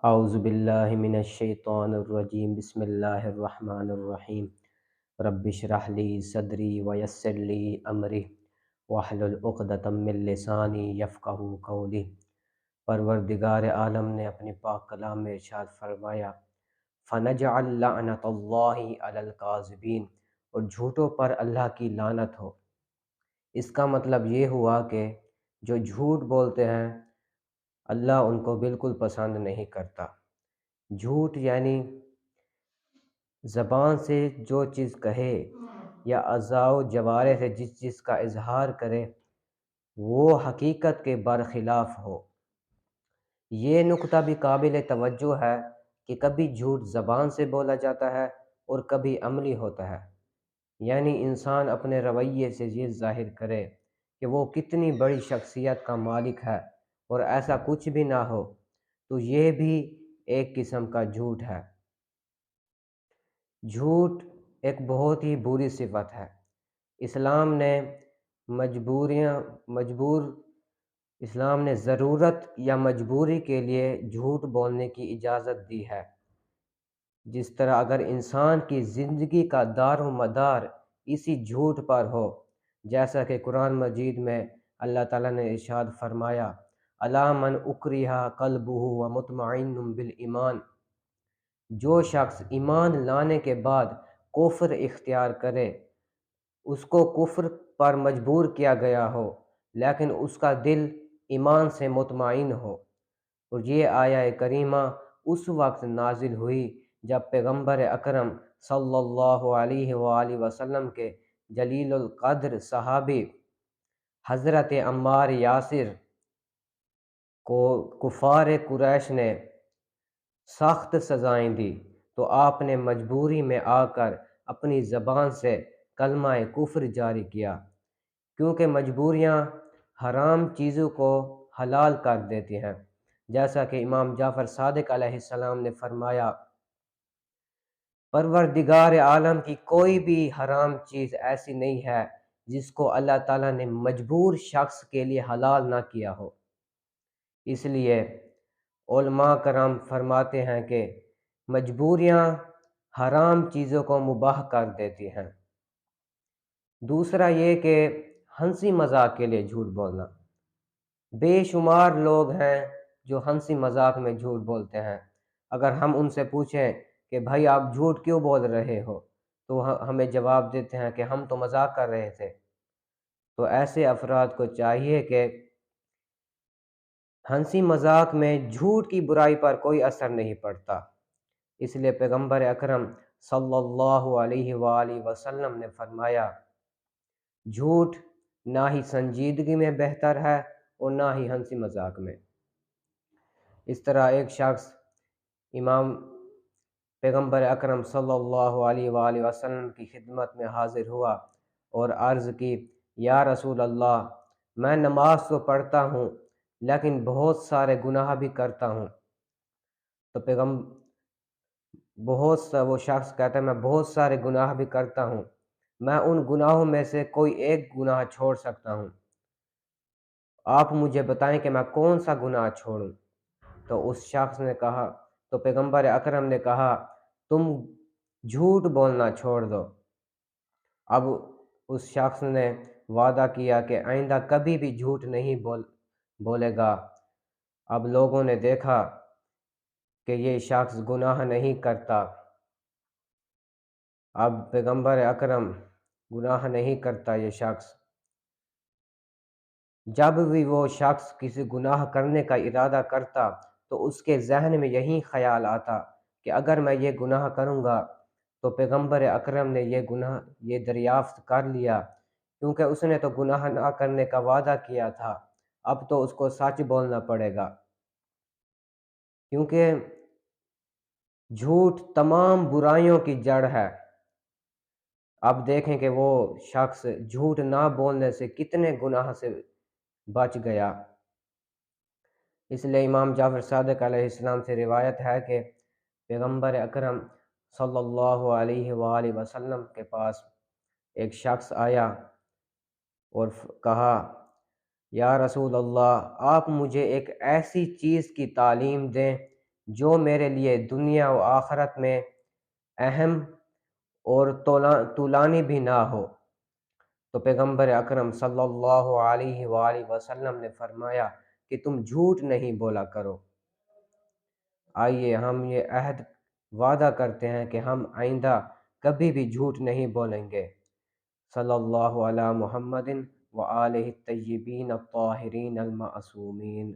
اعوذ باللہ من الشیطان الرجیم بسم اللہ الرحمن الرحیم رب اشرح لی صدری ویسر لی امری واحلل عقدۃ من لسانی یفقہوا قولی۔ پروردگار عالم نے اپنی پاک کلام میں ارشاد فرمایا فَنَجْعَلْ لَعْنَتَ اللَّهِ عَلَى الْكَاذِبِينَ، اور جھوٹوں پر اللہ کی لعنت ہو۔ اس کا مطلب یہ ہوا کہ جو جھوٹ بولتے ہیں اللہ ان کو بالکل پسند نہیں کرتا۔ جھوٹ یعنی زبان سے جو چیز کہے یا اعضاء و جوارح سے جس چیز کا اظہار کرے وہ حقیقت کے برخلاف ہو۔ یہ نکتہ بھی قابل توجہ ہے کہ کبھی جھوٹ زبان سے بولا جاتا ہے اور کبھی عملی ہوتا ہے، یعنی انسان اپنے رویے سے یہ ظاہر کرے کہ وہ کتنی بڑی شخصیت کا مالک ہے اور ایسا کچھ بھی نہ ہو، تو یہ بھی ایک قسم کا جھوٹ ہے۔ جھوٹ ایک بہت ہی بری صفت ہے۔ اسلام نے اسلام نے ضرورت یا مجبوری کے لیے جھوٹ بولنے کی اجازت دی ہے۔ جس طرح اگر انسان کی زندگی کا دار و مدار اسی جھوٹ پر ہو، جیسا کہ قرآن مجید میں اللہ تعالیٰ نے ارشاد فرمایا الا من اکرہ قلبہ ومطمئن بالایمان، جو شخص ایمان لانے کے بعد کفر اختیار کرے، اس کو کفر پر مجبور کیا گیا ہو لیکن اس کا دل ایمان سے مطمئن ہو۔ اور یہ آیہ کریمہ اس وقت نازل ہوئی جب پیغمبر اکرم صلی اللہ علیہ وآلہ وسلم کے جلیل القدر صحابی حضرت عمار یاسر کو کفار قریش نے سخت سزائیں دی، تو آپ نے مجبوری میں آ کر اپنی زبان سے کلمہ کفر جاری کیا، کیونکہ مجبوریاں حرام چیزوں کو حلال کر دیتی ہیں، جیسا کہ امام جعفر صادق علیہ السلام نے فرمایا پروردگار عالم کی کوئی بھی حرام چیز ایسی نہیں ہے جس کو اللہ تعالیٰ نے مجبور شخص کے لیے حلال نہ کیا ہو۔ اس لیے علماء کرام فرماتے ہیں کہ مجبوریاں حرام چیزوں کو مباح کر دیتی ہیں۔ دوسرا یہ کہ ہنسی مذاق کے لیے جھوٹ بولنا۔ بے شمار لوگ ہیں جو ہنسی مذاق میں جھوٹ بولتے ہیں۔ اگر ہم ان سے پوچھیں کہ بھائی آپ جھوٹ کیوں بول رہے ہو، تو ہمیں جواب دیتے ہیں کہ ہم تو مذاق کر رہے تھے۔ تو ایسے افراد کو چاہیے کہ ہنسی مذاق میں جھوٹ کی برائی پر کوئی اثر نہیں پڑتا، اس لیے پیغمبر اکرم صلی اللہ علیہ وآلہ وسلم نے فرمایا جھوٹ نہ ہی سنجیدگی میں بہتر ہے اور نہ ہی ہنسی مذاق میں۔ اس طرح ایک شخص امام پیغمبر اکرم صلی اللہ علیہ وآلہ وسلم کی خدمت میں حاضر ہوا اور عرض کی یا رسول اللہ، میں نماز تو پڑھتا ہوں لیکن بہت سارے گناہ بھی کرتا ہوں۔ تو وہ شخص کہتا ہے میں بہت سارے گناہ بھی کرتا ہوں، میں ان گناہوں میں سے کوئی ایک گناہ چھوڑ سکتا ہوں، آپ مجھے بتائیں کہ میں کون سا گناہ چھوڑوں؟ تو اس شخص نے کہا، تو پیغمبر اکرم نے کہا تم جھوٹ بولنا چھوڑ دو۔ اب اس شخص نے وعدہ کیا کہ آئندہ کبھی بھی جھوٹ نہیں بولے گا۔ اب لوگوں نے دیکھا کہ یہ شخص گناہ نہیں کرتا، اب پیغمبر اکرم گناہ نہیں کرتا یہ شخص۔ جب بھی وہ شخص کسی گناہ کرنے کا ارادہ کرتا تو اس کے ذہن میں یہی خیال آتا کہ اگر میں یہ گناہ کروں گا تو پیغمبر اکرم نے یہ دریافت کر لیا، کیونکہ اس نے تو گناہ نہ کرنے کا وعدہ کیا تھا، اب تو اس کو سچ بولنا پڑے گا، کیونکہ جھوٹ تمام برائیوں کی جڑ ہے۔ اب دیکھیں کہ وہ شخص جھوٹ نہ بولنے سے کتنے گناہ سے بچ گیا۔ اس لیے امام جعفر صادق علیہ السلام سے روایت ہے کہ پیغمبر اکرم صلی اللہ علیہ وآلہ وسلم کے پاس ایک شخص آیا اور کہا یا رسول اللہ، آپ مجھے ایک ایسی چیز کی تعلیم دیں جو میرے لیے دنیا و آخرت میں اہم اور طولانی بھی نہ ہو۔ تو پیغمبر اکرم صلی اللہ علیہ وآلہ وسلم نے فرمایا کہ تم جھوٹ نہیں بولا کرو۔ آئیے ہم یہ عہد وعدہ کرتے ہیں کہ ہم آئندہ کبھی بھی جھوٹ نہیں بولیں گے۔ صلی اللہ علی محمد وآلہ الطیبین الطاہرین المعصومین۔